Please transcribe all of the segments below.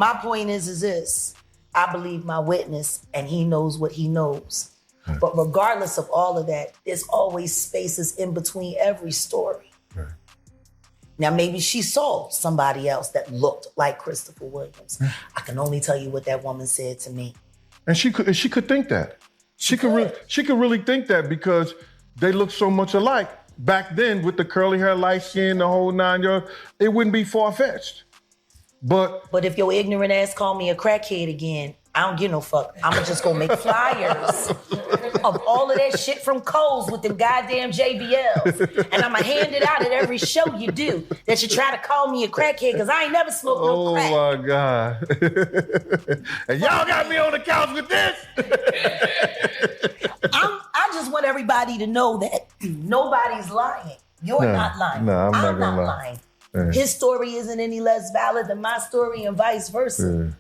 My point is this. I believe my witness and he knows what he knows. Right. But regardless of all of that, there's always spaces in between every story. Right. Now, maybe she saw somebody else that looked like Christopher Williams. I can only tell you what that woman said to me. And she could think that. She could really think that because they look so much alike. Back then, with the curly hair, light skin, the whole 9 yards, it wouldn't be far-fetched. But if your ignorant ass call me a crackhead again, I don't give no fuck. I'ma just go make flyers of all of that shit from Kohl's with them goddamn JBLs. And I'ma hand it out at every show you do that you try to call me a crackhead because I ain't never smoked no crack. Oh my God. And y'all got me on the couch with this. I just want everybody to know that nobody's lying. You're not lying. No, I'm not gonna lie. lying. His story isn't any less valid than my story and vice versa.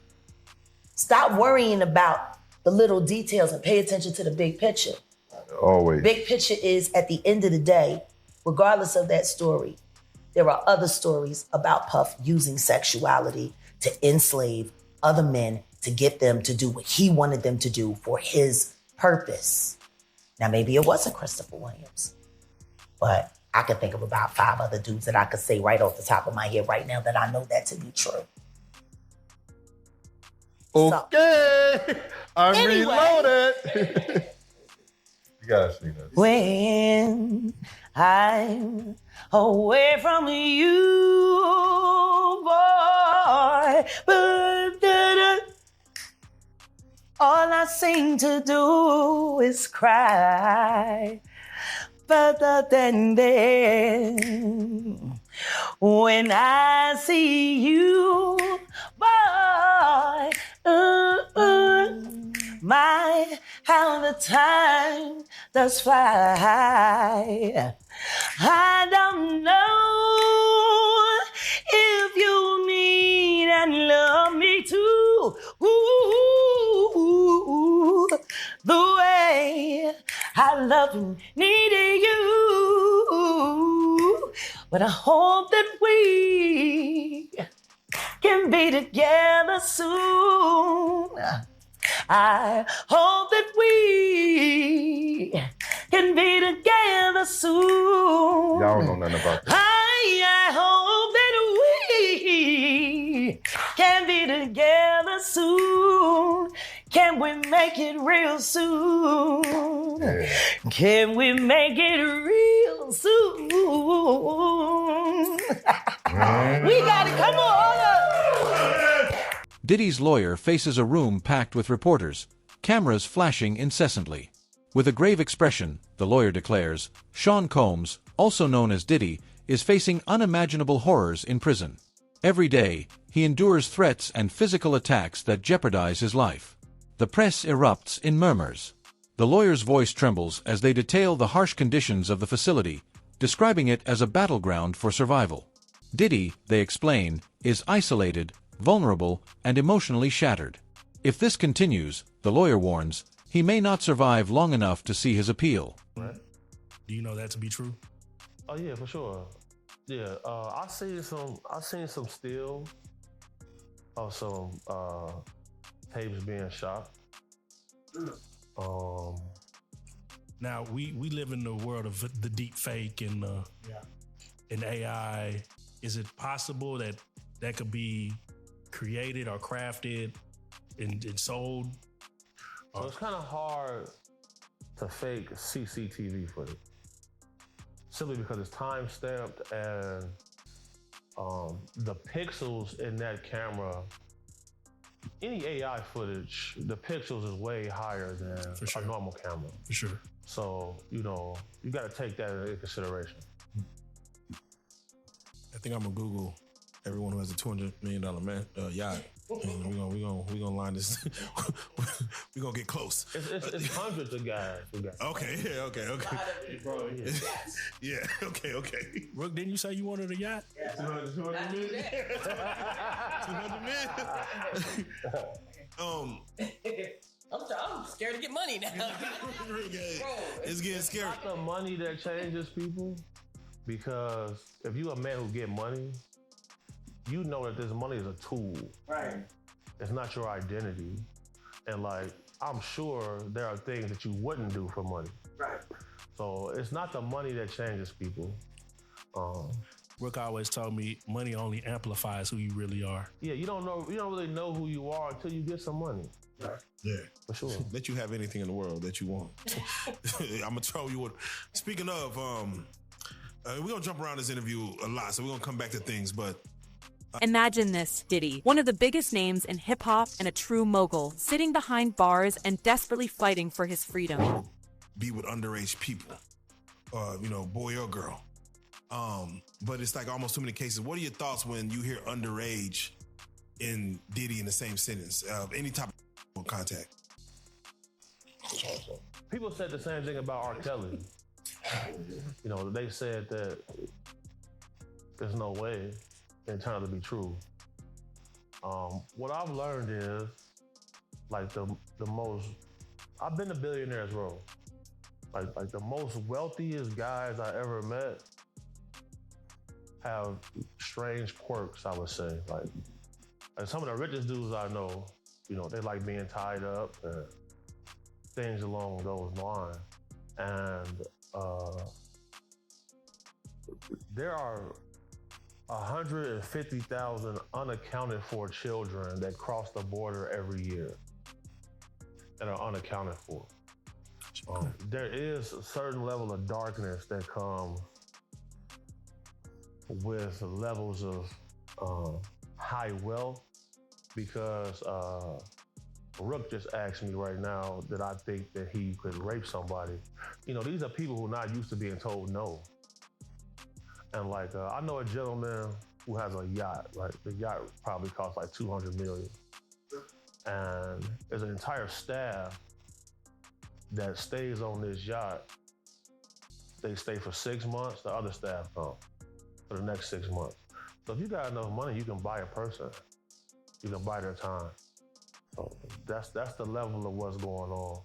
Stop worrying about the little details and pay attention to the big picture. Always. Big picture is, at the end of the day, regardless of that story, there are other stories about Puff using sexuality to enslave other men to get them to do what he wanted them to do for his purpose. Now, maybe it wasn't Christopher Williams, but I could think of about 5 other dudes that I could say right off the top of my head right now that I know that to be true. Okay, I'm reloaded. You gotta see this. When I'm away from you, boy, all I seem to do is cry. But then when I see you, boy, my, how the time does fly. I don't know if you need and love me too. Ooh, the way I love and needed you. But I hope that we can be together soon. I hope that we can be together soon. Y'all don't know nothing about that. I hope that we can be together soon. Can we make it real soon? Yeah. Can we make it real soon? We got it, come on. Diddy's lawyer faces a room packed with reporters, cameras flashing incessantly. With a grave expression, the lawyer declares, Sean Combs, also known as Diddy, is facing unimaginable horrors in prison. Every day, he endures threats and physical attacks that jeopardize his life. The press erupts in murmurs. The lawyer's voice trembles as they detail the harsh conditions of the facility, describing it as a battleground for survival. Diddy, they explain, is isolated, vulnerable, and emotionally shattered. If this continues, the lawyer warns, he may not survive long enough to see his appeal. Right. Do you know that to be true? Oh yeah, for sure. Yeah, I seen some still of some tapes being shot. Now we live in the world of the deep fake and AI. Is it possible that could be created or crafted and sold? So it's kind of hard to fake CCTV footage, simply because it's time stamped and the pixels in that camera. Any AI footage, the pixels is way higher than a normal camera. For sure. So, you got to take that into consideration. I think I'm gonna Google everyone who has a $200 million yacht, and we're gonna line this. We're gonna get close. It's hundreds of guys. Okay. Yeah. Okay. Rook, didn't you say you wanted a yacht? Yeah. 200 million. 200 million. I'm scared to get money now. It's getting scary. It's not the money that changes people, because if you a man who get money, you know that this money is a tool. Right. It's not your identity. And like, I'm sure there are things that you wouldn't do for money. Right. So it's not the money that changes people. Rick always told me money only amplifies who you really are. Yeah, you don't really know who you are until you get some money. Right. Yeah. For sure. Let you have anything in the world that you want. I'm gonna tell you what. Speaking of, we're gonna jump around this interview a lot, so we're gonna come back to things, but Imagine this, Diddy, one of the biggest names in hip-hop and a true mogul, sitting behind bars and desperately fighting for his freedom. Be with underage people, boy or girl. But it's like almost too many cases. What are your thoughts when you hear underage and Diddy in the same sentence of any type of contact? People said the same thing about R. Kelly. They said that there's no way it turned out to be true. What I've learned is, like the most, I've been to Billionaires Row. Like the most wealthiest guys I ever met have strange quirks, I would say. Like some of the richest dudes I know, they like being tied up and things along those lines. And there are 150,000 unaccounted for children that cross the border every year that are unaccounted for. There is a certain level of darkness that comes with levels of high wealth, because Rook just asked me right now that I think that he could rape somebody. These are people who are not used to being told no. And like, I know a gentleman who has a yacht, right? The yacht probably costs like $200 million. And there's an entire staff that stays on this yacht. They stay for 6 months, the other staff come for the next 6 months. So if you got enough money, you can buy a person. You can buy their time. So that's the level of what's going on.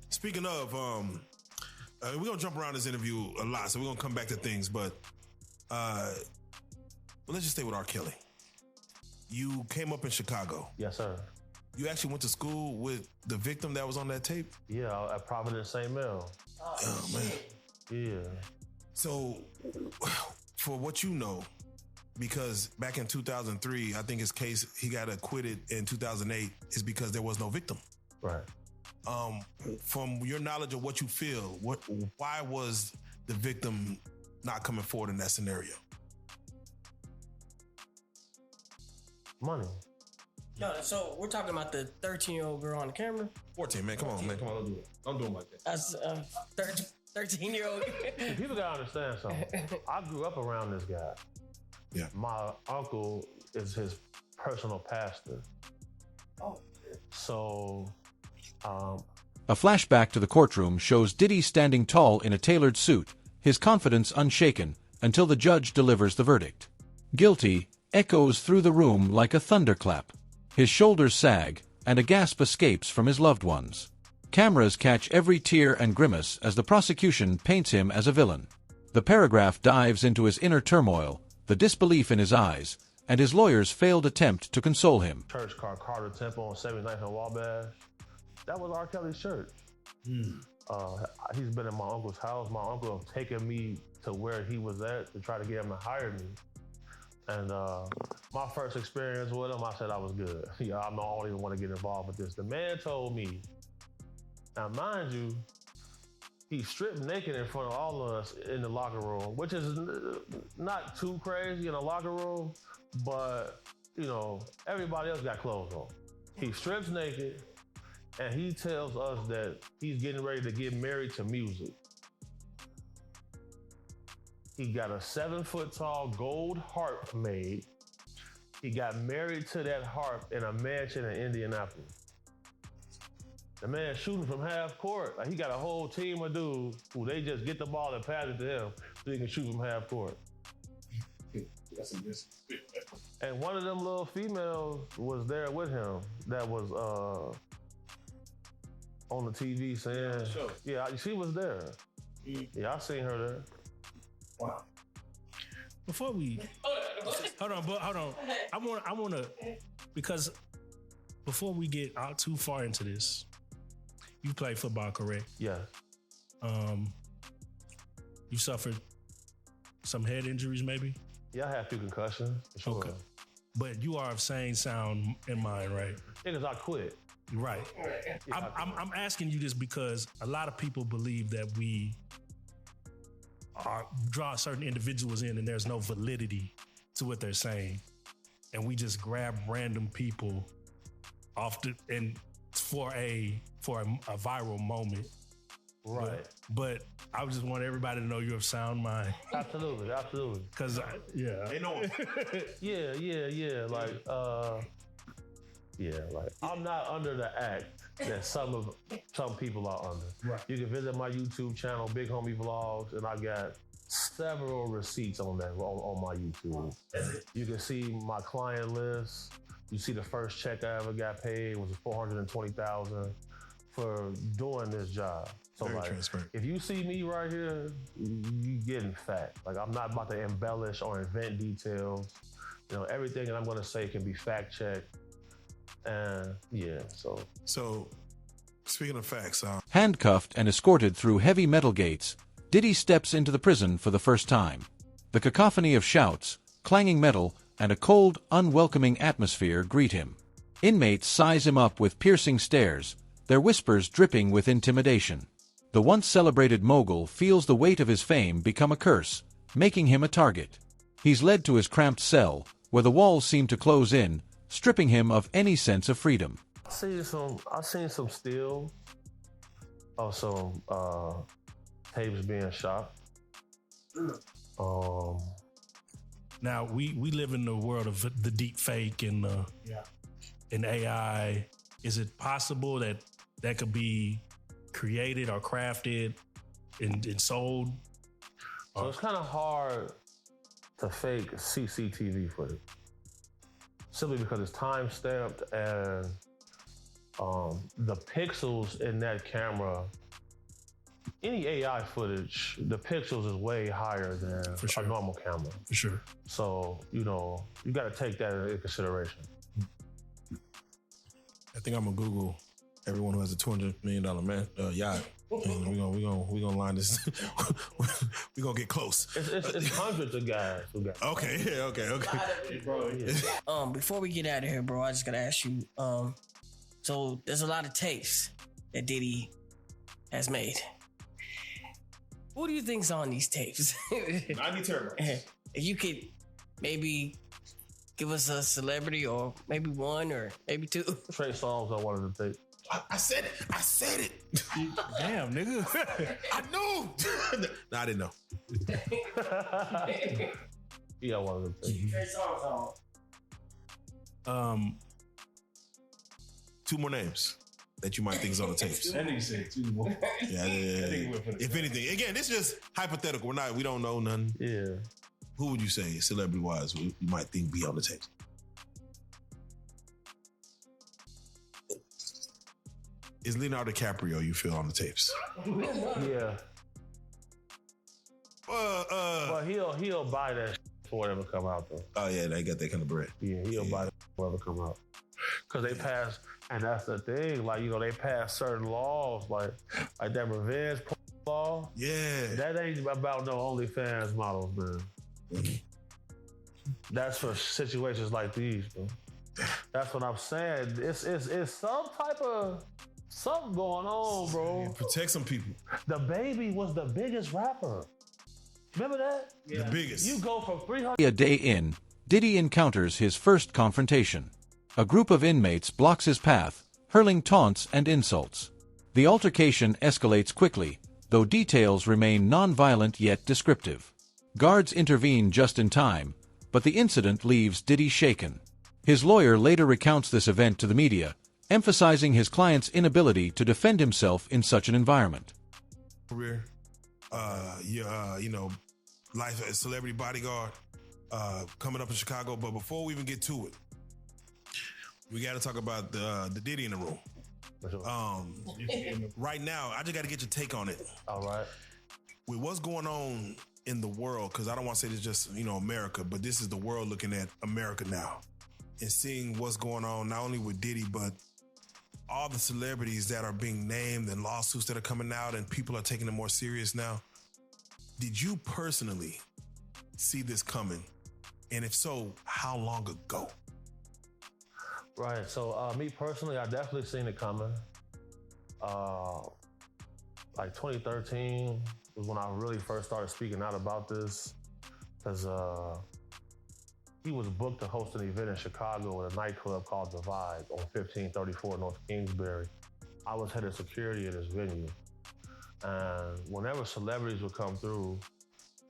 Speaking of, we're going to jump around this interview a lot, so we're going to come back to things, but let's just stay with R. Kelly. You came up in Chicago. Yes, sir. You actually went to school with the victim that was on that tape? Yeah, at Providence St. Mel. Oh, man. Yeah. So, for what you know, because back in 2003, I think his case, he got acquitted in 2008, is because there was no victim. Right. From your knowledge of what you feel, why was the victim not coming forward in that scenario? Money. No, so we're talking about the 13-year-old girl on the camera? 14, man. Come on, man. Come on, don't do it. Don't do it like that. That's 13-year-old. People gotta understand something. I grew up around this guy. Yeah. My uncle is his personal pastor. Oh. So, A flashback to the courtroom shows Diddy standing tall in a tailored suit, his confidence unshaken, until the judge delivers the verdict. Guilty echoes through the room like a thunderclap. His shoulders sag, and a gasp escapes from his loved ones. Cameras catch every tear and grimace as the prosecution paints him as a villain. The paragraph dives into his inner turmoil, the disbelief in his eyes, and his lawyer's failed attempt to console him. church called Carter Temple on 79th and Wabash. That was R. Kelly's church. He's been in my uncle's house. My uncle have taken me to where he was at to try to get him to hire me. And my first experience with him, I said I was good. I don't even want to get involved with this. The man told me, now mind you, he stripped naked in front of all of us in the locker room, which is not too crazy in a locker room, but everybody else got clothes on. He strips naked, and he tells us that he's getting ready to get married to music. He got a 7-foot-tall gold harp made. He got married to that harp in a mansion in Indianapolis. The man shooting from half court. Like, he got a whole team of dudes who they just get the ball and pass it to him so he can shoot from half court. That's amazing. And one of them little females was there with him that was on the TV saying, yeah, she was there. Yeah, I seen her there. Wow. Before we hold on. I want to because before we get out too far into this, you play football, correct? Yes. You suffered some head injuries, maybe? Yeah, I had a few concussions. Sure. Okay. But you are of sane sound in mind, right? Because I quit. Right. I'm asking you this because a lot of people believe that we draw certain individuals in and there's no validity to what they're saying. And we just grab random people for a viral moment. Right. But I just want everybody to know you're of sound mind. Absolutely. Because, They know him. Yeah. Like I'm not under the act that some people are under. Right. You can visit my YouTube channel, Big Homie Vlogs, and I got several receipts on that on my YouTube. You can see my client list. You see the first check I ever got paid was $420,000 for doing this job. So Very like, transparent. if you see me right here, you getting fat. Like I'm not about to embellish or invent details. You know, everything that I'm going to say can be fact checked. And So speaking of facts, Handcuffed and escorted through heavy metal gates, Diddy steps into the prison for the first time. The cacophony of shouts, clanging metal, and a cold, unwelcoming atmosphere greet him. Inmates size him up with piercing stares, their whispers dripping with intimidation. The once celebrated mogul feels the weight of his fame become a curse, making him a target. He's led to his cramped cell, where the walls seem to close in, stripping him of any sense of freedom. I've seen some stills of some tapes being shot. Now, we live in the world of the deep fake and AI. Is it possible that could be created or crafted and sold? So it's kind of hard to fake CCTV footage. Simply because it's time stamped and the pixels in that camera, any AI footage, the pixels is way higher than a normal camera. For sure. So, you got to take that into consideration. I think I'm gonna Google everyone who has a $200 million yacht, and we're gonna line this. We're gonna get close. It's hundreds of guys who got. Okay. Bro, yeah. Before we get out of here, bro, I just gotta ask you. So there's a lot of tapes that Diddy has made. Who do you think's on these tapes? 90 terabytes. If you could maybe give us a celebrity or maybe one or maybe two. Trey Songz on one of the tapes. I said it. Damn, nigga. I knew. No, I didn't know. Yeah, one of the tapes. Trey Songz on. Two more names that you might think is on the tapes. That nigga said 2 more. Yeah. If anything, again, this is just hypothetical. We don't know none. Yeah. Who would you say, celebrity-wise, you might think be on the tapes? Is Leonardo DiCaprio, you feel, on the tapes? Yeah. But he'll buy that for whatever come out though. Oh yeah, they got that kind of bread. Yeah, he'll buy that for whatever come out. Cause they pass, and that's the thing. Like they pass certain laws, like that revenge law. Yeah. That ain't about no OnlyFans models, man. That's for situations like these, bro. That's what I'm saying. It's some type of something going on, bro. Protect some people. The Baby was the biggest rapper. Remember that? Yeah. The biggest. You go from 300. A day in, Diddy encounters his first confrontation. A group of inmates blocks his path, hurling taunts and insults. The altercation escalates quickly, though details remain non-violent yet descriptive. Guards intervene just in time, but the incident leaves Diddy shaken. His lawyer later recounts this event to the media, emphasizing his client's inability to defend himself in such an environment. Career, life as celebrity bodyguard, coming up in Chicago. But before we even get to it, we got to talk about the Diddy in the room. Right now, I just got to get your take on it. All right. With what's going on in the world, because I don't want to say this just America, but this is the world looking at America now. and seeing what's going on, not only with Diddy, but all the celebrities that are being named and lawsuits that are coming out and people are taking it more serious now, did you personally see this coming? And if so, how long ago? Right. So me personally, I definitely seen it coming. Like 2013 was when I really first started speaking out about this, because he was booked to host an event in Chicago at a nightclub called Divide on 1534 North Kingsbury. I was head of security at this venue. And whenever celebrities would come through,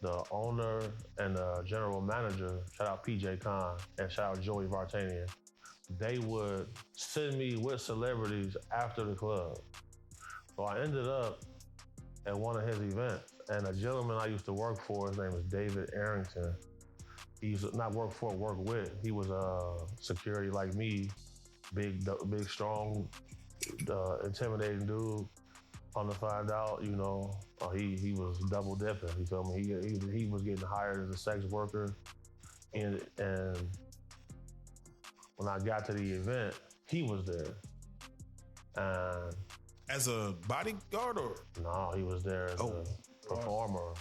the owner and the general manager, shout out PJ Khan and shout out Joey Vartanian, they would send me with celebrities after the club. So I ended up at one of his events, and a gentleman I used to work for, his name is David Arrington. He used to not work for, work with. He was security like me, big, strong, intimidating dude. Come to find out, you know, he was double dipping. You feel me? He was getting hired as a sex worker, and when I got to the event, he was there. And as a bodyguard or? No, he was there as a performer.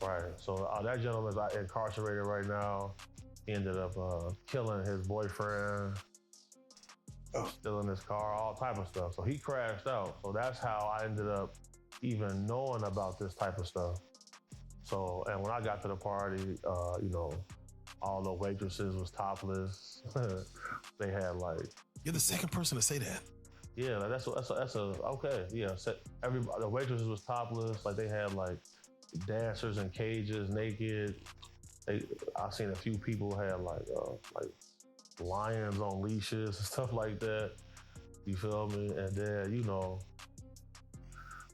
Right. So that gentleman's incarcerated right now. He ended up killing his boyfriend, stealing his car, all type of stuff. So he crashed out. So that's how I ended up even knowing about this type of stuff. So, and when I got to the party, you know, all the waitresses was topless. They had like... You're the second person to say that. Yeah, that's okay. Yeah, everybody, the waitresses was topless. Like they had like dancers in cages, naked. I seen a few people had like lions on leashes and stuff like that. You feel me? And then, you know,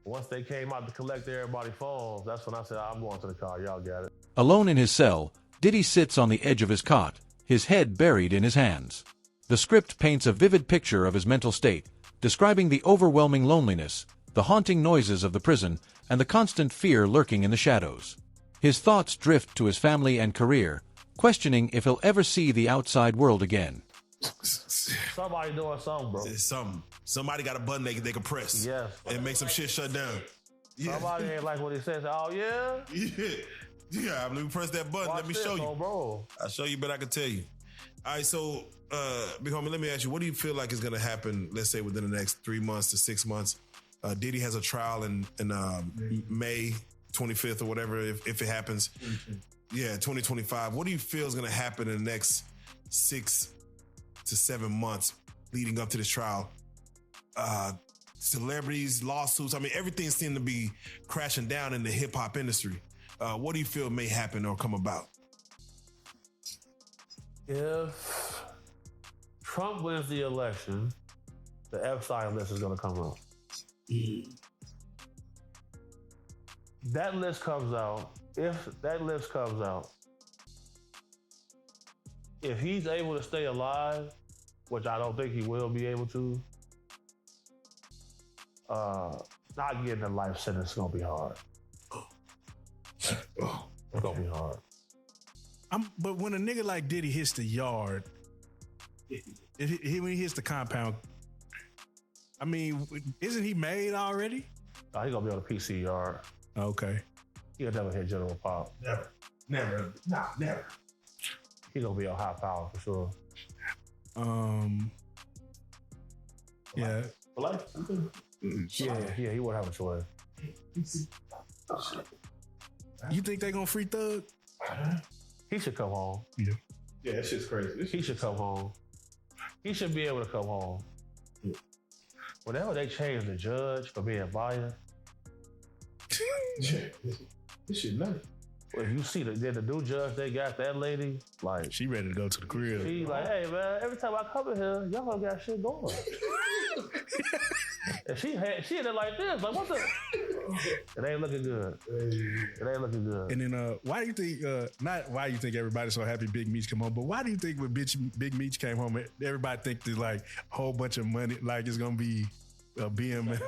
once they came out to collect everybody's phones, that's when I said, I'm going to the car. Y'all got it. Alone in his cell, Diddy sits on the edge of his cot, his head buried in his hands. The script paints a vivid picture of his mental state, describing the overwhelming loneliness, the haunting noises of the prison, and the constant fear lurking in the shadows. His thoughts drift to his family and career, questioning if he'll ever see the outside world again. Somebody doing something, bro. It's something. Somebody got a button they can press. Yes. And make some shit shut down. Yeah. Somebody ain't like what he says. Oh, yeah? Yeah, let me press that button. Watch let me this, show you. Bro. I'll show you, but I can tell you. All right, so, big homie, let me ask you, what do you feel like is going to happen, let's say, within the next 3 months to 6 months? Diddy has a trial in May 25th or whatever, if it happens. Yeah, 2025. What do you feel is going to happen in the next 6 to 7 months leading up to this trial? Celebrities, lawsuits. I mean, everything seemed to be crashing down in the hip hop industry. What do you feel may happen or come about? If Trump wins the election, the Epstein list is going to come out. That list comes out. If that list comes out, if he's able to stay alive, which I don't think he will be able to, not getting a life sentence is going to be hard. It's going to be hard. But when a nigga like Diddy hits the yard, when he hits the compound, I mean, isn't he made already? Oh, he's going to be on the PC yard. Okay. He'll never hit General Pop. Never. Nah, never. He's going to be on high power for sure. Yeah. For life? Yeah, he won't have a choice. You think they gonna free Thug? He should come home. Yeah. Yeah, that shit's crazy. He should come home. He should be able to come home. Whenever they change the judge for being biased, this shit nuts. if you see the new judge they got, that lady, like She ready to go to the crib. she like, hey man, every time I come in here, y'all gonna got shit going. And she had it like this, like what the? It ain't looking good. It ain't looking good. And then why do you think, not why you think everybody's so happy Big Meech come home, but why do you think when Big Meech came home, everybody think there's like a whole bunch of money, like it's gonna be a BM?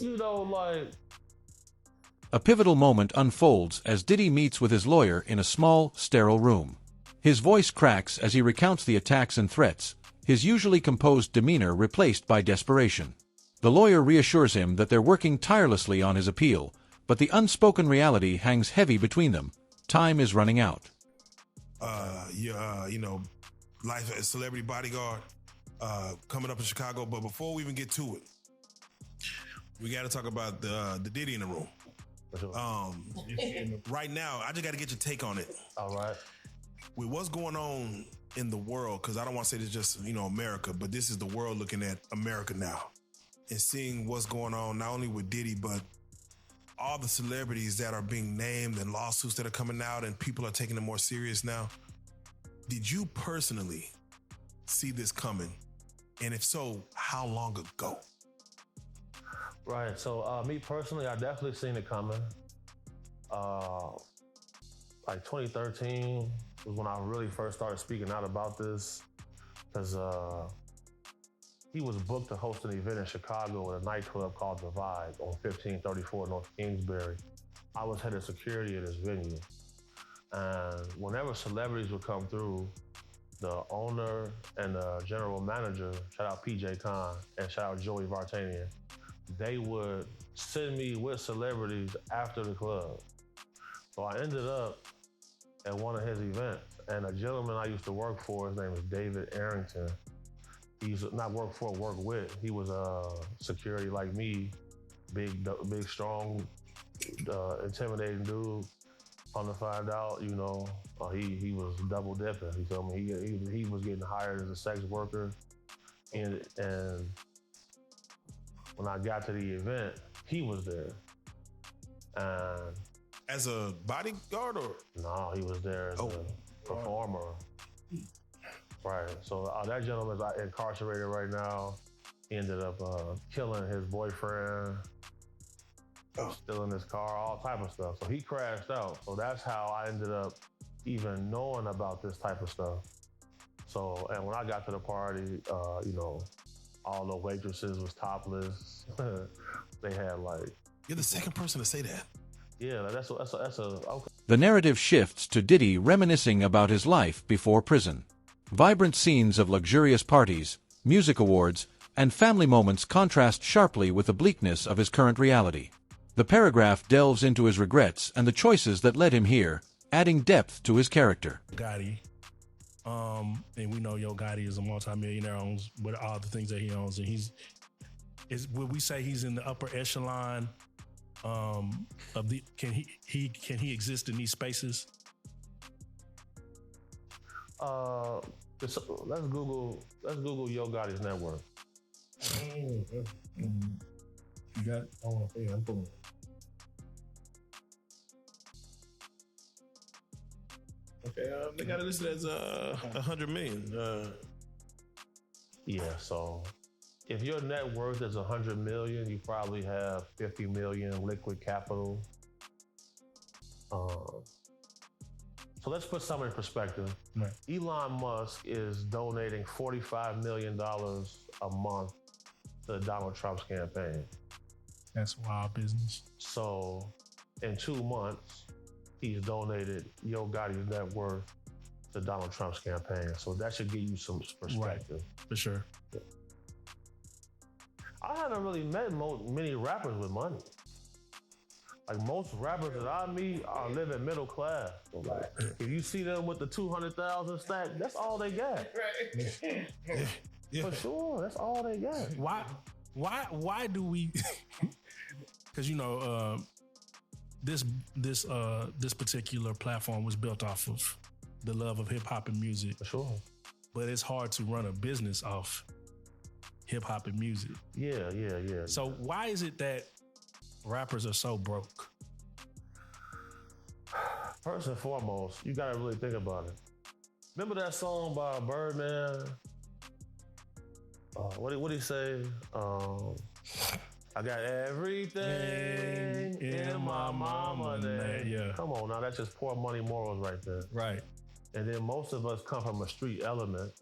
You know, like, A pivotal moment unfolds as Diddy meets with his lawyer in a small, sterile room. His voice cracks as he recounts the attacks and threats, his usually composed demeanor replaced by desperation. The lawyer reassures him that they're working tirelessly on his appeal, but the unspoken reality hangs heavy between them. Time is running out. Life as celebrity bodyguard coming up in Chicago. But before we even get to it, we got to talk about the Diddy in the room. Right now, I just got to get your take on it. All right. With what's going on in the world, because I don't want to say this just, America, but this is the world looking at America now and seeing what's going on, not only with Diddy, but all the celebrities that are being named and lawsuits that are coming out and people are taking it more serious now. Did you personally see this coming? And if so, how long ago? Right. So me personally, I definitely seen it coming. Like 2013 was when I really first started speaking out about this, because he was booked to host an event in Chicago at a nightclub called The Vibe on 1534 North Kingsbury. I was head of security at this venue. And whenever celebrities would come through, the owner and the general manager, shout out PJ Khan and shout out Joey Vartanian, they would send me with celebrities after the club. So I ended up at one of his events, and a gentleman I used to work for, his name is David Arrington. He used to not work for, work with. He was security like me, big, strong, intimidating dude. Come to find out, he was double dipping. He told me he was getting hired as a sex worker, and when I got to the event, he was there. And as a bodyguard or? No, he was there as a performer. Right. So that gentleman's incarcerated right now. He ended up killing his boyfriend, stealing his car, all type of stuff. So he crashed out. So that's how I ended up even knowing about this type of stuff. So, and when I got to the party, all the waitresses was topless. They had like... You're the second person to say that. Yeah, that's okay. The narrative shifts to Diddy reminiscing about his life before prison. Vibrant scenes of luxurious parties, music awards, and family moments contrast sharply with the bleakness of his current reality. The paragraph delves into his regrets and the choices that led him here, adding depth to his character. Gotti, and we know Yo Gotti is a multimillionaire, owns with all the things that he owns, and would we say he's in the upper echelon of the? Can he exist in these spaces? Let's Google Yo Gotti's net worth. You got it? Yeah, I'm pulling it. Okay, they got it listed as 100 million. Yeah, so if your net worth is 100 million, you probably have 50 million liquid capital. So let's put some in perspective. Right. Elon Musk is donating $45 million a month to Donald Trump's campaign. That's wild business. So in 2 months, he's donated Yo Gotti's net worth to Donald Trump's campaign. So that should give you some perspective. Right. For sure. Yeah. I haven't really met many rappers with money. Like most rappers that I meet are living middle class. So like, if you see them with the 200,000 stack, that's all they got. Yeah. For sure, that's all they got. Why do we? Because this particular platform was built off of the love of hip hop and music. For sure. But it's hard to run a business off hip hop and music. Yeah. So why is it that rappers are so broke? First and foremost, you gotta really think about it. Remember that song by Birdman? What did he say? I got everything in my mama name. Yeah. Come on now, that's just poor money morals right there. Right. And then most of us come from a street element.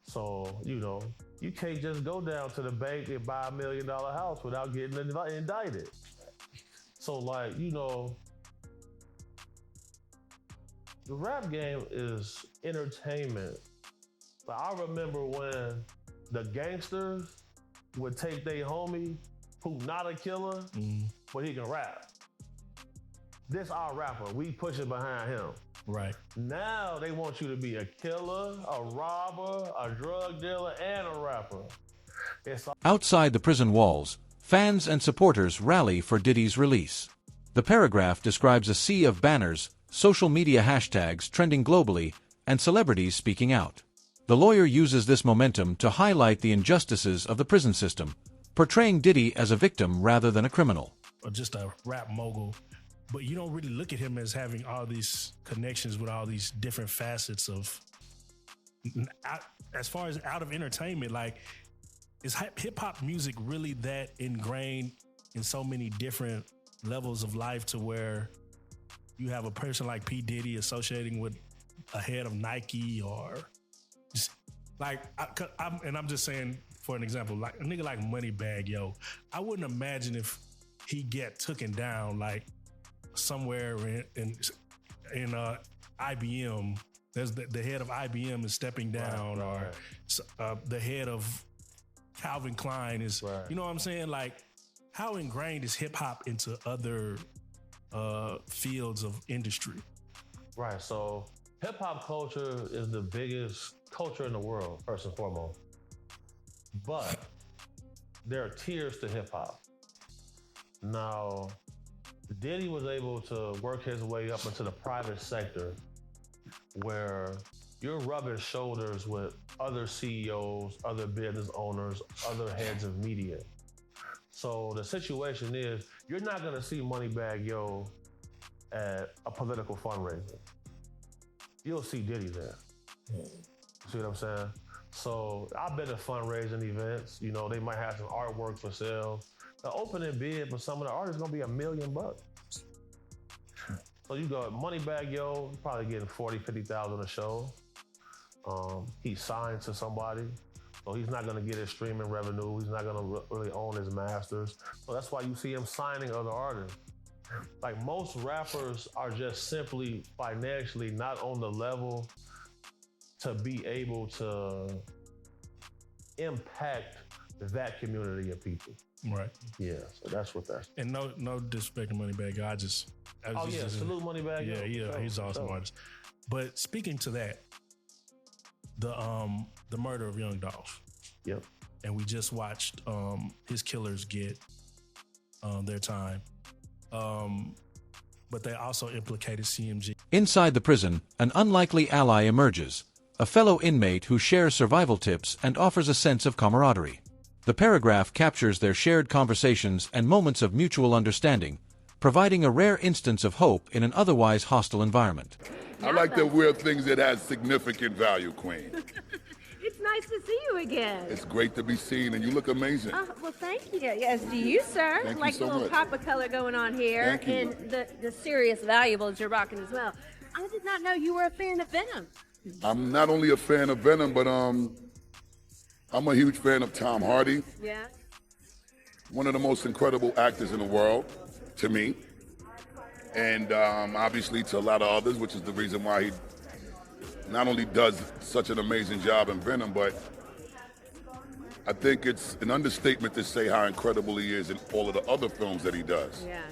So, you can't just go down to the bank and buy $1 million house without getting indicted. So The rap game is entertainment. But I remember when the gangsters would take their homie who not a killer, but he can rap. This our rapper. We pushing behind him. Right. Now they want you to be a killer, a robber, a drug dealer, and a rapper. Outside the prison walls, fans and supporters rally for Diddy's release. The paragraph describes a sea of banners, social media hashtags trending globally, and celebrities speaking out. The lawyer uses this momentum to highlight the injustices of the prison system, portraying Diddy as a victim rather than a criminal. Or just a rap mogul, but you don't really look at him as having all these connections with all these different facets of, as far as out of entertainment, like, is hip hop music really that ingrained in so many different levels of life to where you have a person like P. Diddy associating with a head of Nike or just like, I'm just saying, for an example, like a nigga like Moneybagg Yo, I wouldn't imagine if he get taken down like somewhere in IBM. There's the head of IBM is stepping down, or the head of Calvin Klein is, you know what I'm saying? Like, how ingrained is hip hop into other fields of industry? Right. So hip hop culture is the biggest culture in the world, first and foremost. But there are tiers to hip hop. Now, Diddy was able to work his way up into the private sector where you're rubbing shoulders with other CEOs, other business owners, other heads of media. So the situation is, you're not gonna see Moneybagg Yo at a political fundraiser. You'll see Diddy there. See what I'm saying? So I've been to fundraising events. You know, they might have some artwork for sale. The opening bid for some of the artists is gonna be $1 million. So you go Moneybagg Yo, probably getting 40, 50,000 a show. He's signed to somebody, so he's not gonna get his streaming revenue. He's not gonna really own his masters. So that's why you see him signing other artists. Like, most rappers are just simply financially not on the level to be able to impact that community of people. Right. Yeah, so that's what that's. And no disrespect to Moneybagg Yo. Salute Moneybagg Yo. Yeah, he's an awesome artist. But speaking to that, the murder of Young Dolph. Yep. And we just watched his killers get their time. But they also implicated CMG. Inside the prison, an unlikely ally emerges, a fellow inmate who shares survival tips and offers a sense of camaraderie. The paragraph captures their shared conversations and moments of mutual understanding, providing a rare instance of hope in an otherwise hostile environment. I like to wear things that have significant value, Queen. It's nice to see you again. It's great to be seen, and you look amazing. Well, thank you. Yes, do you, sir? Thank like you so a little much. pop of color going on here. Thank you. And the serious valuables you're rocking as well. I did not know you were a fan of Venom. I'm not only a fan of Venom, but I'm a huge fan of Tom Hardy. Yeah. One of the most incredible actors in the world, to me. And obviously to a lot of others, which is the reason why he not only does such an amazing job in Venom, but I think it's an understatement to say how incredible he is in all of the other films that he does. Yeah.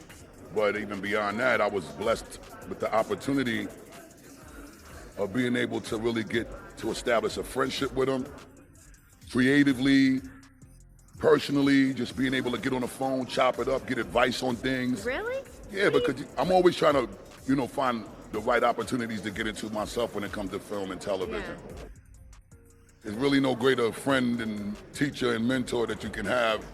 But even beyond that, I was blessed with the opportunity of being able to really get to establish a friendship with him, creatively, personally, just being able to get on the phone, chop it up, get advice on things. Really? Yeah, because I'm always trying to, find the right opportunities to get into myself when it comes to film and television. Yeah. There's really no greater friend and teacher and mentor that you can have,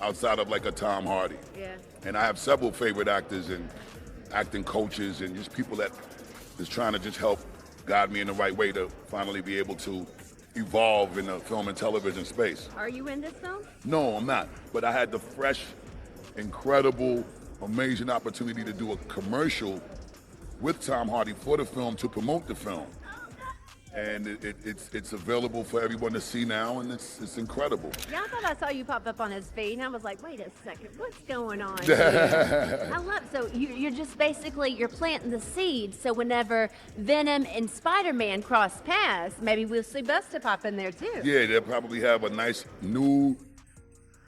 outside of like a Tom Hardy. Yeah. And I have several favorite actors and acting coaches and just people that is trying to just help guide me in the right way to finally be able to evolve in the film and television space. Are you in this film? No, I'm not. But I had the fresh, incredible, amazing opportunity to do a commercial with Tom Hardy for the film to promote the film. And it's available for everyone to see now, and it's incredible. Yeah, I thought I saw you pop up on his feed, and I was like, wait a second, what's going on here? I love, so you're just basically, you're planting the seed, so whenever Venom and Spider-Man cross paths, maybe we'll see Busta pop in there too. Yeah, they'll probably have a nice new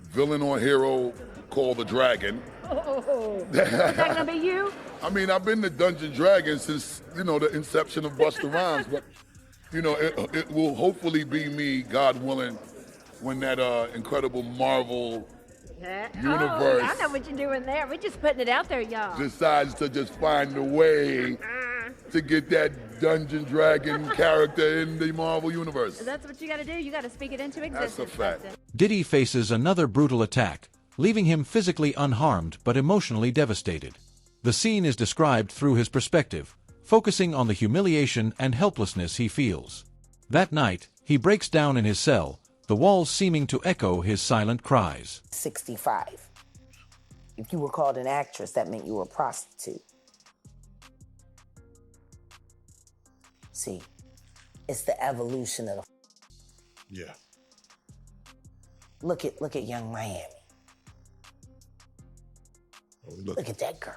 villain or hero called the Dragon. Oh, is that gonna be you? I mean, I've been to Dungeon Dragon since, the inception of Busta Rhymes, but it will hopefully be me, God willing, when that incredible Marvel universe I know what you're doing there. We're just putting it out there, y'all. decides to just find a way to get that Dungeon Dragon character in the Marvel universe. That's what you gotta do. You gotta speak it into existence. That's a fact. Diddy faces another brutal attack, leaving him physically unharmed but emotionally devastated. The scene is described through his perspective, focusing on the humiliation and helplessness he feels. That night, he breaks down in his cell, the walls seeming to echo his silent cries. 65. If you were called an actress, that meant you were a prostitute. See, it's the evolution of the... Yeah. Look at Young Miami. Look at that girl.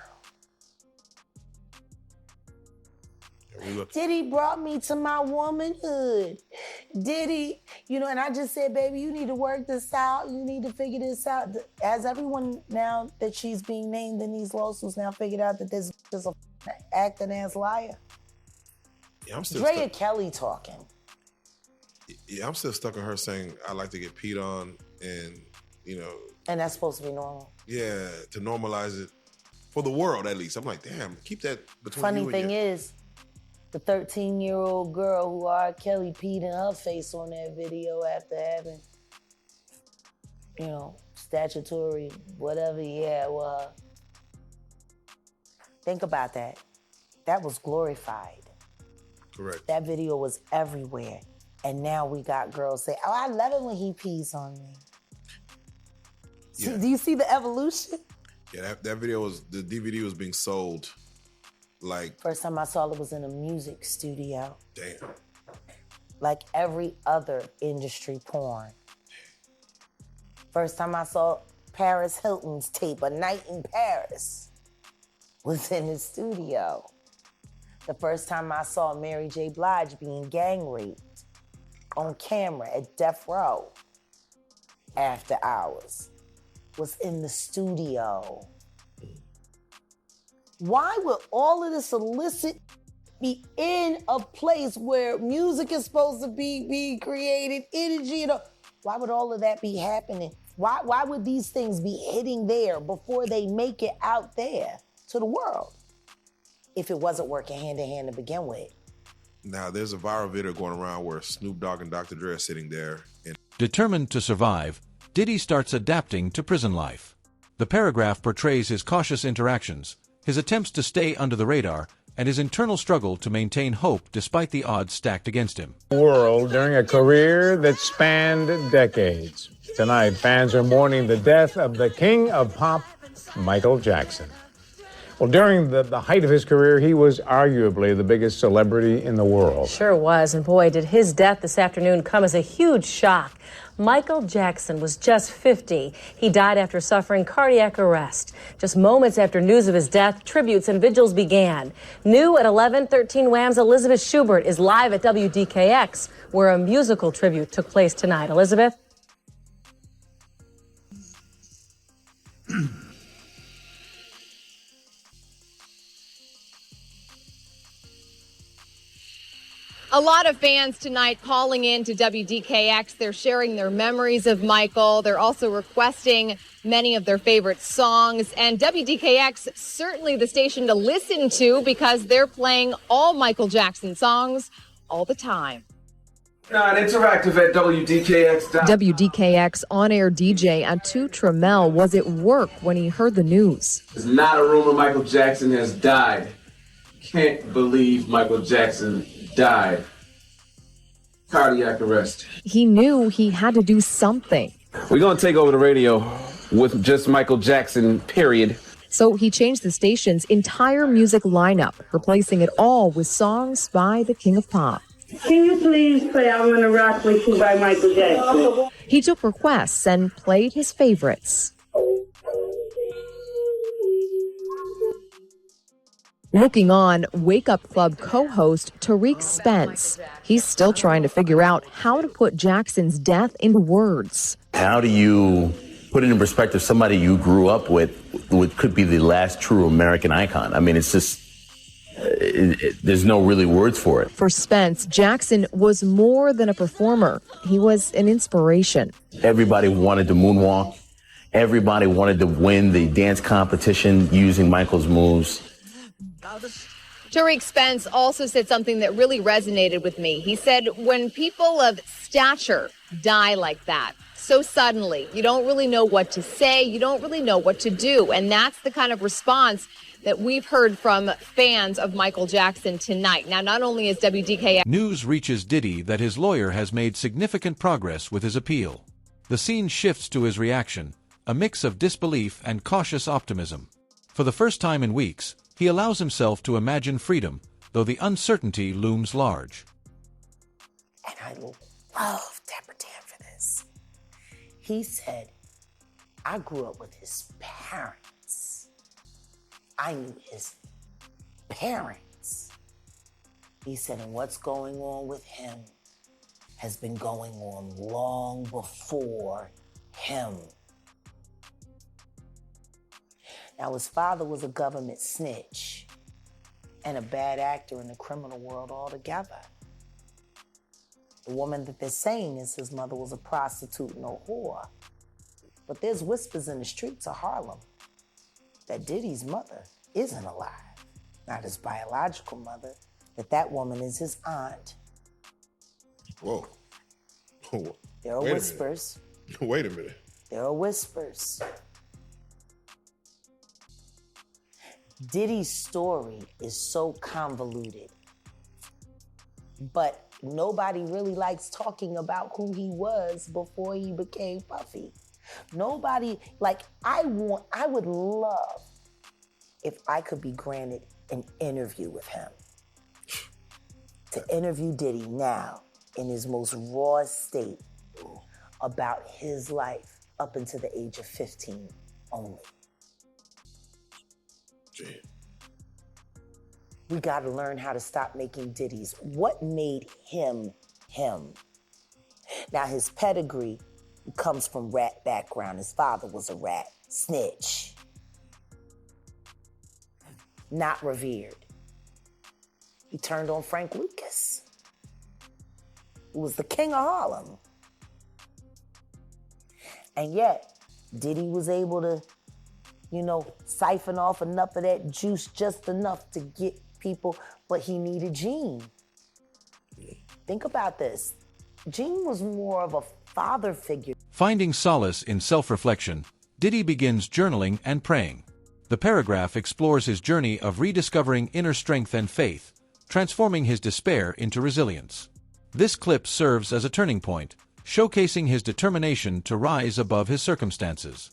Diddy brought me to my womanhood. Diddy, and I just said, baby, you need to work this out. You need to figure this out. Has everyone now that she's being named in these lawsuits now figured out that this is a acting ass liar? Yeah, I'm still Drea Kelly talking. Yeah, I'm still stuck on her saying I like to get peed on, and And that's supposed to be normal. Yeah, to normalize it for the world at least. I'm like, damn, keep that between Funny you and thing your... is, the 13-year-old girl who R. Kelly peed in her face on that video after having, statutory, whatever, well, think about that. That was glorified. Correct. That video was everywhere. And now we got girls say, oh, I love it when he pees on me. Yeah. Do you see the evolution? Yeah, that video the DVD was being sold like... First time I saw it was in a music studio. Damn. Like every other industry porn. First time I saw Paris Hilton's tape, A Night in Paris, was in the studio. The first time I saw Mary J. Blige being gang raped on camera at Death Row after hours was in the studio. Why would all of this illicit be in a place where music is supposed to be being created, energy, why would all of that be happening? Why would these things be hitting there before they make it out there to the world? If it wasn't working hand in hand to begin with. Now, there's a viral video going around where Snoop Dogg and Dr. Dre are sitting there. And Determined to survive, Diddy starts adapting to prison life. The paragraph portrays his cautious interactions, his attempts to stay under the radar, and his internal struggle to maintain hope despite the odds stacked against him. World during a career that spanned decades. Tonight, fans are mourning the death of the king of pop, Michael Jackson. Well, during the height of his career, he was arguably the biggest celebrity in the world. Sure was, and boy, did his death this afternoon come as a huge shock. Michael Jackson was just 50. He died after suffering cardiac arrest. Just moments after news of his death, tributes and vigils began. New at 11:13 Wham's Elizabeth Schubert is live at WDKX, where a musical tribute took place tonight. Elizabeth? A lot of fans tonight calling in to WDKX. They're sharing their memories of Michael. They're also requesting many of their favorite songs. And WDKX, certainly the station to listen to because they're playing all Michael Jackson songs all the time. Interactive at WDKX. WDKX on-air DJ Atu Trammell was at work when he heard the news. It's not a rumor Michael Jackson has died. Can't believe Michael Jackson died. Cardiac arrest. He knew he had to do something. We're going to take over the radio with just Michael Jackson, period. So he changed the station's entire music lineup, replacing it all with songs by the King of Pop. Can you please play I Wanna Rock With You by Michael Jackson? He took requests and played his favorites. Looking on, Wake Up Club co-host Tariq Spence. He's still trying to figure out how to put Jackson's death into words. How do you put it in perspective somebody you grew up with could be the last true American icon? I mean, it's just, there's no really words for it. For Spence, Jackson was more than a performer. He was an inspiration. Everybody wanted to moonwalk. Everybody wanted to win the dance competition using Michael's moves. Tariq Spence also said something that really resonated with me. He said, when people of stature die like that, so suddenly, you don't really know what to say, you don't really know what to do. And that's the kind of response that we've heard from fans of Michael Jackson tonight. Now, not only is WDKX... News reaches Diddy that his lawyer has made significant progress with his appeal. The scene shifts to his reaction, a mix of disbelief and cautious optimism. For the first time in weeks, he allows himself to imagine freedom, though the uncertainty looms large. And I love Dapper Dan for this. He said, I grew up with his parents. I knew his parents. He said, and what's going on with him has been going on long before him. Now, his father was a government snitch and a bad actor in the criminal world altogether. The woman that they're saying is his mother was a prostitute and a whore. But there's whispers in the streets of Harlem that Diddy's mother isn't alive. Not his biological mother, that woman is his aunt. Whoa. There are whispers. Wait a minute. There are whispers. Diddy's story is so convoluted, but nobody really likes talking about who he was before he became Puffy. Nobody, I would love if I could be granted an interview with him. To interview Diddy now in his most raw state about his life up until the age of 15 only. We got to learn how to stop making Diddies. What made him him? Now, his pedigree comes from rat background. His father was a rat, snitch. Not revered. He turned on Frank Lucas, who was the king of Harlem. And yet, Diddy was able to siphon off enough of that juice, just enough to get people, but he needed Gene. Think about this. Gene was more of a father figure. Finding solace in self-reflection, Diddy begins journaling and praying. The paragraph explores his journey of rediscovering inner strength and faith, transforming his despair into resilience. This clip serves as a turning point, showcasing his determination to rise above his circumstances.